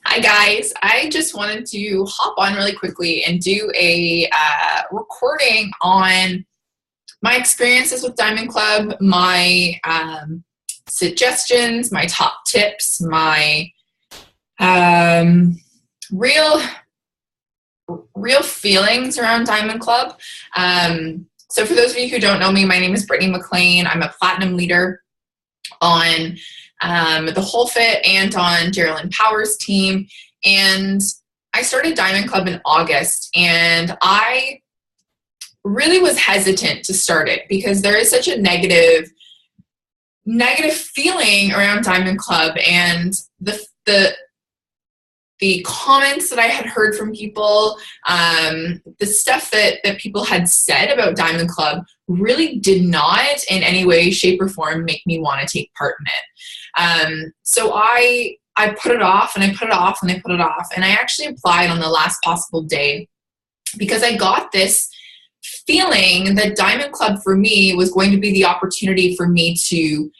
Hi guys, I just wanted to hop on really quickly and do a recording on my experiences with Diamond Club, my suggestions, my top tips, my um, real real feelings around Diamond Club. So for those of you who don't know me, my name is Brittany McLean. I'm a platinum leader on the Whole Fit and on Geraldine Powers' team. And I started Diamond Club in August, and I really was hesitant to start it because there is such a negative feeling around Diamond Club, and the comments that I had heard from people, the stuff that people had said about Diamond Club really did not in any way, shape, or form make me want to take part in it. So I put it off and I put it off and I put it off, and I actually applied on the last possible day because I got this feeling that Diamond Club for me was going to be the opportunity for me to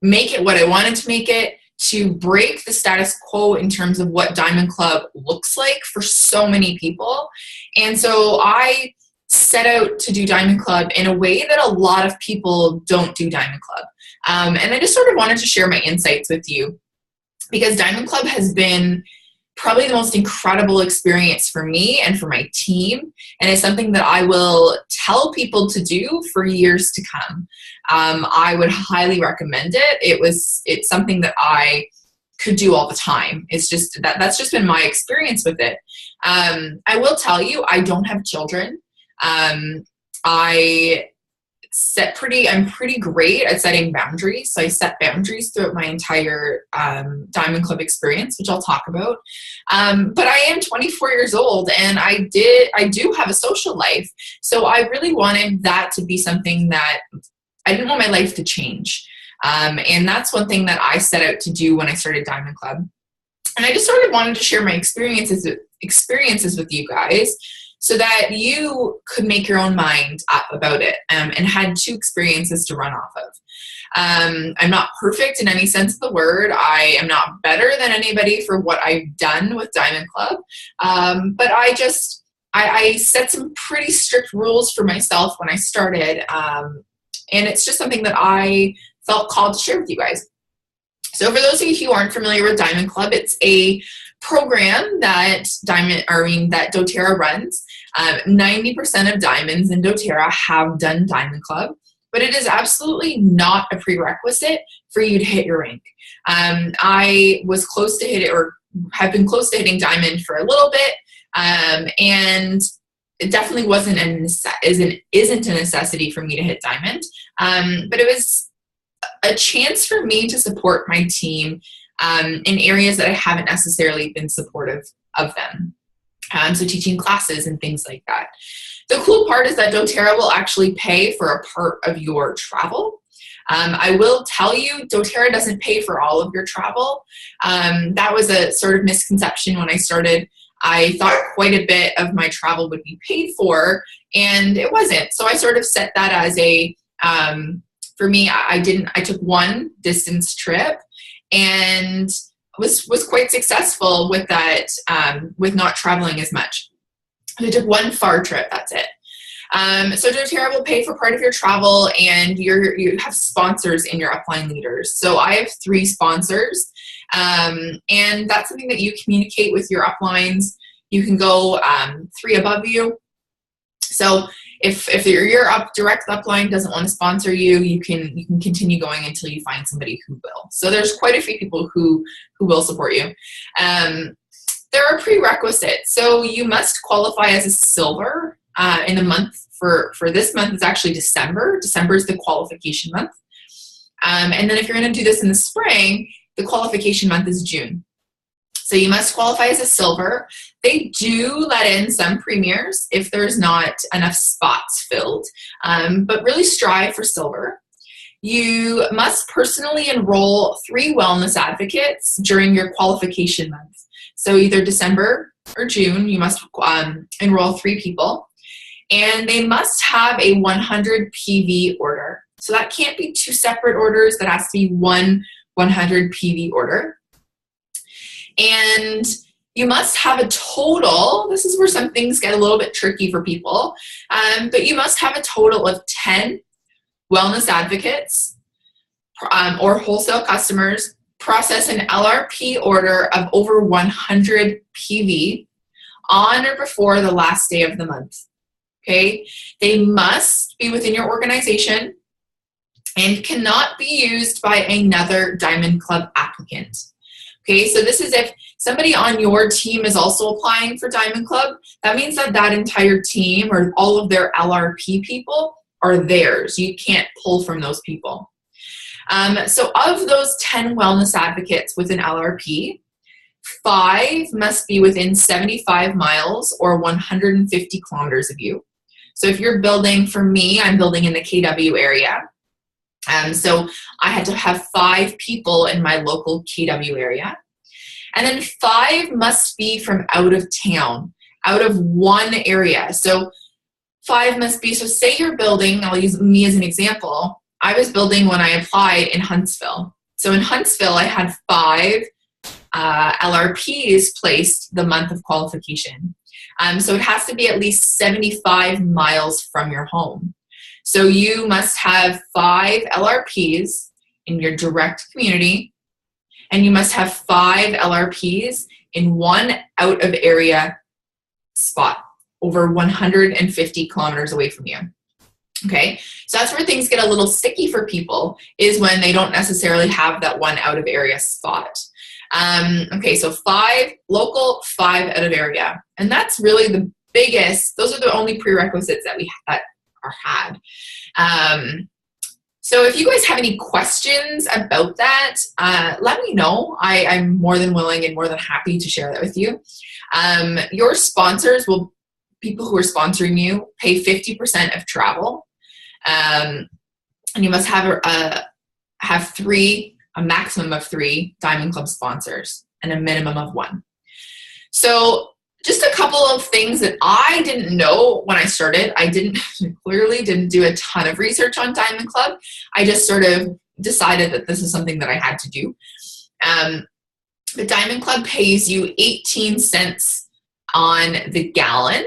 make it what I wanted to make it, to break the status quo in terms of what Diamond Club looks like for so many people. And so I set out to do Diamond Club in a way that a lot of people don't do Diamond Club. And I just sort of wanted to share my insights with you because Diamond Club has been probably the most incredible experience for me and for my team. And it's something that I will tell people to do for years to come. I would highly recommend it. It's something that I could do all the time. It's just that's just been my experience with it. I will tell you, I don't have children. I'm pretty great at setting boundaries. So I set boundaries throughout my entire Diamond Club experience, which I'll talk about. But I am 24 years old, and I do have a social life. So I really wanted that to be something that I didn't want my life to change. And that's one thing that I set out to do when I started Diamond Club. And I just sort of wanted to share my experiences with you guys, so that you could make your own mind up about it, and had two experiences to run off of. I'm not perfect in any sense of the word. I am not better than anybody for what I've done with Diamond Club. But I set some pretty strict rules for myself when I started. And it's just something that I felt called to share with you guys. So for those of you who aren't familiar with Diamond Club, it's a program that doTERRA runs. 90% of diamonds in doTERRA have done Diamond Club, but it is absolutely not a prerequisite for you to hit your rank. I was close to hit it, or have been close to hitting diamond for a little bit, and it definitely isn't a necessity for me to hit diamond, but it was a chance for me to support my team in areas that I haven't necessarily been supportive of them. So teaching classes and things like that. The cool part is that doTERRA will actually pay for a part of your travel. I will tell you, doTERRA doesn't pay for all of your travel. That was a sort of misconception when I started. I thought quite a bit of my travel would be paid for, and it wasn't. So I sort of set that as for me, I took one distance trip and was quite successful with that, with not traveling as much. I took one far trip, that's it. So doTERRA will pay for part of your travel, and you have sponsors in your upline leaders. So I have 3 sponsors, and that's something that you communicate with your uplines. You can go 3 above you. So if your direct upline doesn't want to sponsor you, you can continue going until you find somebody who will. So there's quite a few people who will support you. There are prerequisites. So you must qualify as a silver in the month. For this month, it's actually December. December is the qualification month. And then if you're going to do this in the spring, the qualification month is June. So you must qualify as a silver. They do let in some premiers if there's not enough spots filled, but really strive for silver. You must personally enroll 3 wellness advocates during your qualification month. So either December or June, you must enroll 3 people. And they must have a 100 PV order. So that can't be 2 separate orders. That has to be one 100 PV order. And you must have a total, this is where some things get a little bit tricky for people, but you must have a total of 10 wellness advocates or wholesale customers process an LRP order of over 100 PV on or before the last day of the month. Okay, they must be within your organization and cannot be used by another Diamond Club applicant. Okay, so this is if somebody on your team is also applying for Diamond Club, that means that that entire team or all of their LRP people are theirs. You can't pull from those people. So of those 10 wellness advocates with an LRP, 5 must be within 75 miles or 150 kilometers of you. So if you're building, for me, I'm building in the KW area. So I had to have 5 people in my local KW area. And then 5 must be from out of town, out of one area. So 5 must be, so say you're building, I'll use me as an example. I was building when I applied in Huntsville. So in Huntsville, I had 5 LRPs placed the month of qualification. So it has to be at least 75 miles from your home. So you must have 5 LRPs in your direct community, and you must have 5 LRPs in one out of area spot over 150 kilometers away from you. Okay, so that's where things get a little sticky for people, is when they don't necessarily have that one out of area spot. Okay, so 5 local, 5 out of area. And that's really the biggest, those are the only prerequisites that are had. So if you guys have any questions about that, let me know. I'm more than willing and more than happy to share that with you. Your sponsors will, people who are sponsoring you, pay 50% of travel. And you must have a maximum of 3 Diamond Club sponsors and a minimum of 1. So just a couple of things that I didn't know when I started. I clearly didn't do a ton of research on Diamond Club. I just sort of decided that this is something that I had to do. The Diamond Club pays you 18 cents on the gallon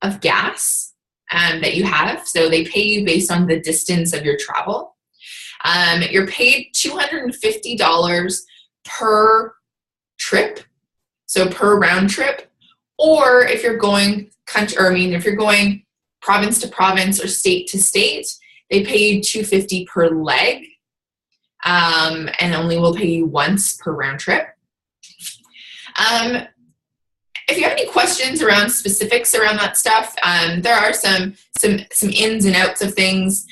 of gas that you have. So they pay you based on the distance of your travel. You're paid $250 per trip, so per round trip. Or if you're going if you're going province to province or state to state, they pay you $250 per leg, and only will pay you once per round trip. If you have any questions around specifics around that stuff, there are some ins and outs of things.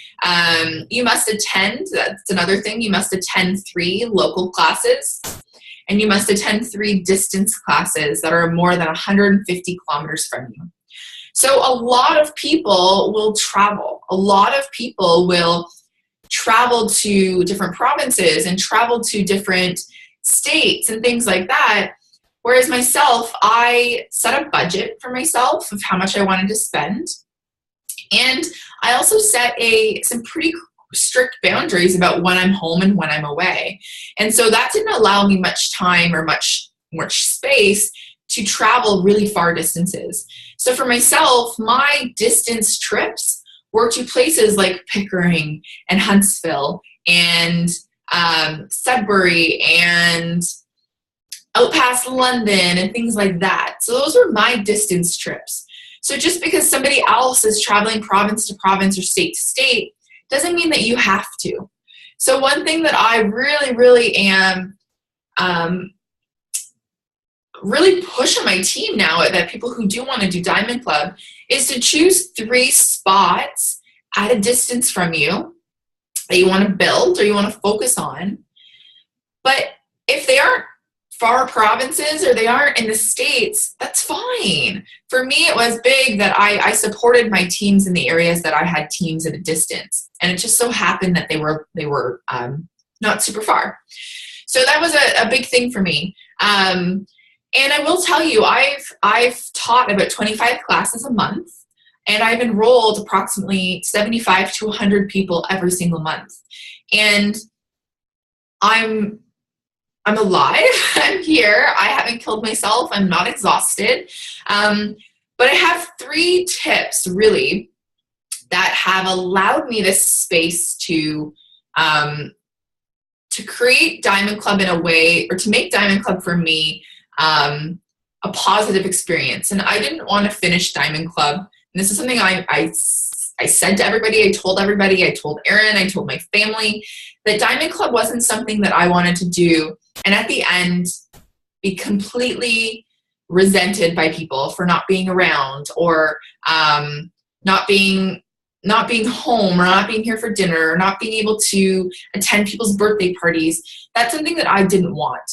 You must attend, that's another thing, you must attend 3 local classes, and you must attend 3 distance classes that are more than 150 kilometers from you. So a lot of people will travel. A lot of people will travel to different provinces and travel to different states and things like that. Whereas myself, I set a budget for myself of how much I wanted to spend. And I also set some pretty strict boundaries about when I'm home and when I'm away. And so that didn't allow me much time or much space to travel really far distances. So for myself, my distance trips were to places like Pickering and Huntsville and Sudbury and out past London and things like that. So those were my distance trips. So just because somebody else is traveling province to province or state to state doesn't mean that you have to. So one thing that I really, really am really pushing my team now, that people who do want to do Diamond Club, is to choose 3 spots at a distance from you that you want to build or you want to focus on. But if they aren't far provinces or they aren't in the States, that's fine. For me, it was big that I supported my teams in the areas that I had teams at a distance. And it just so happened that they were not super far. So that was a big thing for me. And I will tell you, I've taught about 25 classes a month, and I've enrolled approximately 75 to 100 people every single month. And I'm I'm alive. I'm here. I haven't killed myself. I'm not exhausted. But I have 3 tips really that have allowed me this space to create Diamond Club in a way, or to make Diamond Club for me a positive experience. And I didn't want to finish Diamond Club. And this is something I said to everybody. I told everybody. I told Erin. I told my family that Diamond Club wasn't something that I wanted to do. And at the end, be completely resented by people for not being around, or not being home, or not being here for dinner, or not being able to attend people's birthday parties. That's something that I didn't want.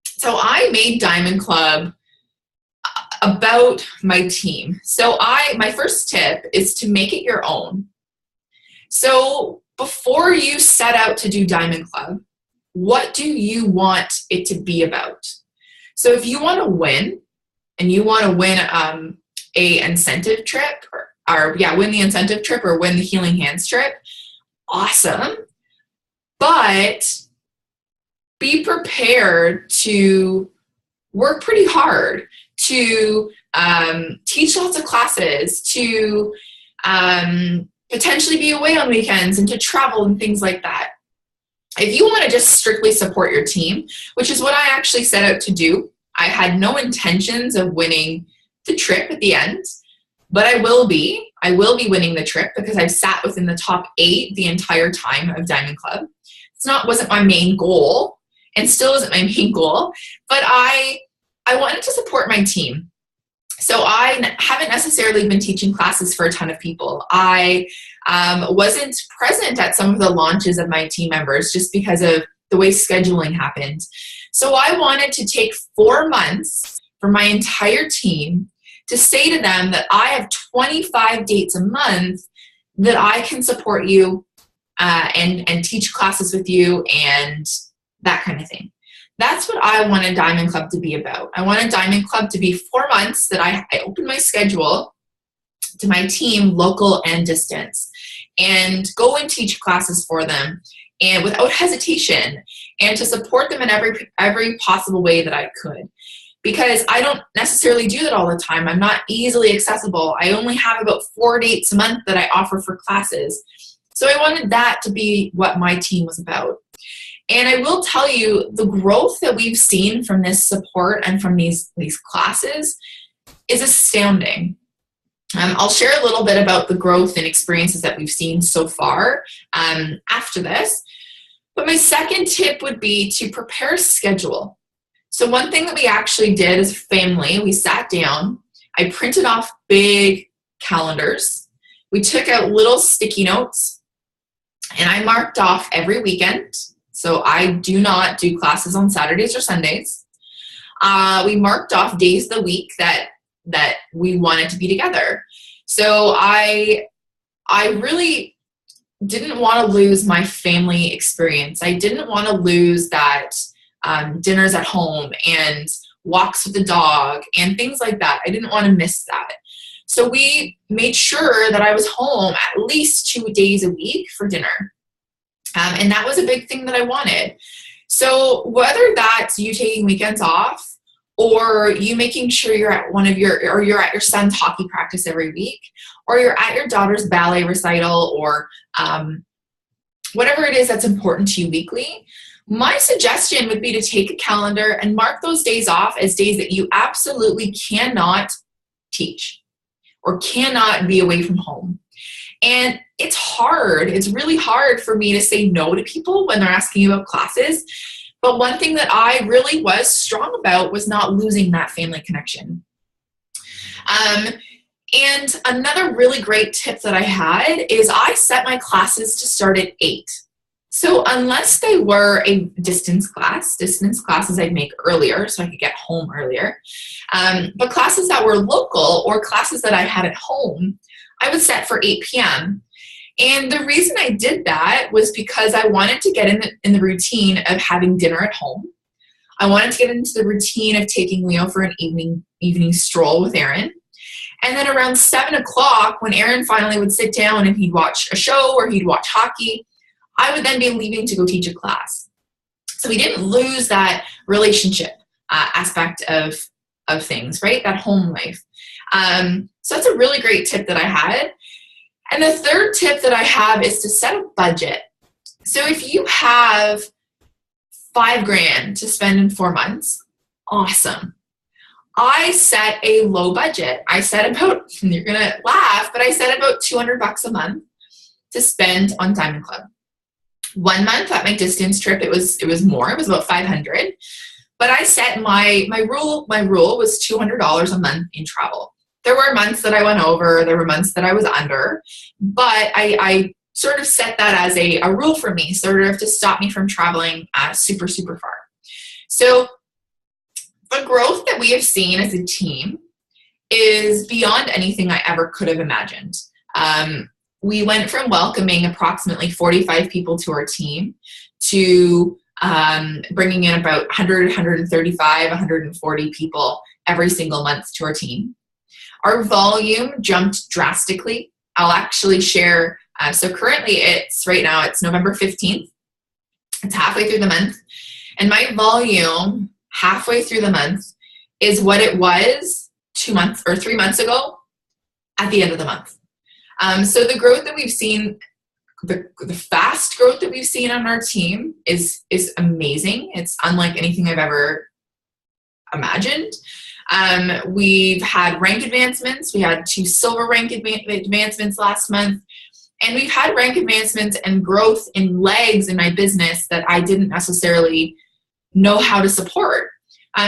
So I made Diamond Club about my team. So my first tip is to make it your own. So before you set out to do Diamond Club, what do you want it to be about? So if you want to win, and you want to win a incentive trip, win the incentive trip, or win the Healing Hands trip, awesome. But be prepared to work pretty hard, to teach lots of classes, to potentially be away on weekends, and to travel and things like that. If you want to just strictly support your team, which is what I actually set out to do, I had no intentions of winning the trip at the end, but I will be winning the trip because I've sat within the top 8 the entire time of Diamond Club. Wasn't my main goal, and still isn't my main goal, but I wanted to support my team. So I haven't necessarily been teaching classes for a ton of people. I wasn't present at some of the launches of my team members just because of the way scheduling happened. So I wanted to take 4 months for my entire team to say to them that I have 25 dates a month that I can support you and teach classes with you and that kind of thing. That's what I wanted Diamond Club to be about. I wanted Diamond Club to be 4 months that I opened my schedule to my team, local and distance, and go and teach classes for them, and without hesitation, and to support them in every possible way that I could. Because I don't necessarily do that all the time. I'm not easily accessible. I only have about 4 dates a month that I offer for classes. So I wanted that to be what my team was about. And I will tell you, the growth that we've seen from this support and from these classes is astounding. I'll share a little bit about the growth and experiences that we've seen so far after this. But my second tip would be to prepare a schedule. So one thing that we actually did as a family, we sat down, I printed off big calendars. We took out little sticky notes, and I marked off every weekend. So I do not do classes on Saturdays or Sundays. We marked off days of the week that we wanted to be together. So I really didn't want to lose my family experience. I didn't want to lose that dinners at home and walks with the dog and things like that. I didn't want to miss that. So we made sure that I was home at least 2 days a week for dinner. And that was a big thing that I wanted. So whether that's you taking weekends off, or you making sure you're at you're at your son's hockey practice every week, or you're at your daughter's ballet recital, or whatever it is that's important to you weekly, my suggestion would be to take a calendar and mark those days off as days that you absolutely cannot teach or cannot be away from home. And it's hard. It's really hard for me to say no to people when they're asking about classes. But one thing that I really was strong about was not losing that family connection. And another really great tip that I had is I set my classes to start at 8. So unless they were a distance classes I'd make earlier so I could get home earlier. But classes that were local or classes that I had at home, I would set for 8 p.m. And the reason I did that was because I wanted to get in the routine of having dinner at home. I wanted to get into the routine of taking Leo for an evening stroll with Erin. And then around 7 o'clock, when Erin finally would sit down and he'd watch a show or he'd watch hockey, I would then be leaving to go teach a class. So we didn't lose that relationship aspect of things, right? That home life. So that's a really great tip that I had. And the third tip that I have is to set a budget. So if you have $5,000 to spend in 4 months, awesome. I set a low budget. I set about, you're going to laugh, but I set about $200 a month to spend on Diamond Club. 1 month at my distance trip, it was more. It was about $500. But I set my rule was $200 a month in travel. There were months that I went over, there were months that I was under, but I sort of set that as a rule for me, sort of to stop me from traveling super, super far. So the growth that we have seen as a team is beyond anything I ever could have imagined. We went from welcoming approximately 45 people to our team to bringing in about 100, 135, 140 people every single month to our team. Our volume jumped drastically. I'll actually share. So currently right now it's November 15th. It's halfway through the month. And my volume halfway through the month is what it was 2 months or 3 months ago at the end of the month. So the growth that we've seen, the fast growth that we've seen on our team is amazing. It's unlike anything I've ever imagined. We've had rank advancements. We had 2 silver rank advancements last month. And we've had rank advancements and growth in legs in my business that I didn't necessarily know how to support.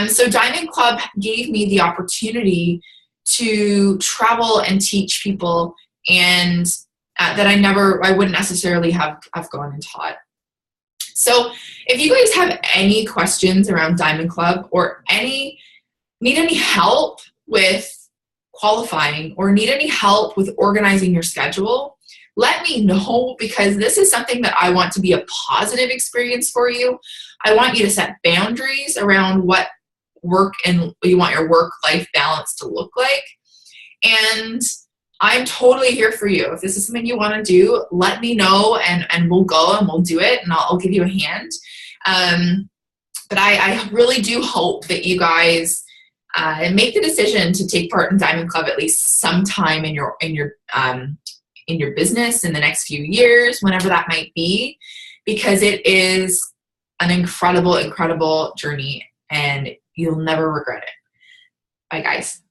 So Diamond Club gave me the opportunity to travel and teach people, and that I wouldn't necessarily have gone and taught. So if you guys have any questions around Diamond Club or need any help with qualifying or need any help with organizing your schedule, let me know, because this is something that I want to be a positive experience for you. I want you to set boundaries around what work and you want your work-life balance to look like. And I'm totally here for you. If this is something you want to do, let me know and we'll go and we'll do it, and I'll give you a hand. But I really do hope that you guys make the decision to take part in Diamond Club at least sometime in your business in the next few years, whenever that might be, because it is an incredible, incredible journey and you'll never regret it. Bye, guys.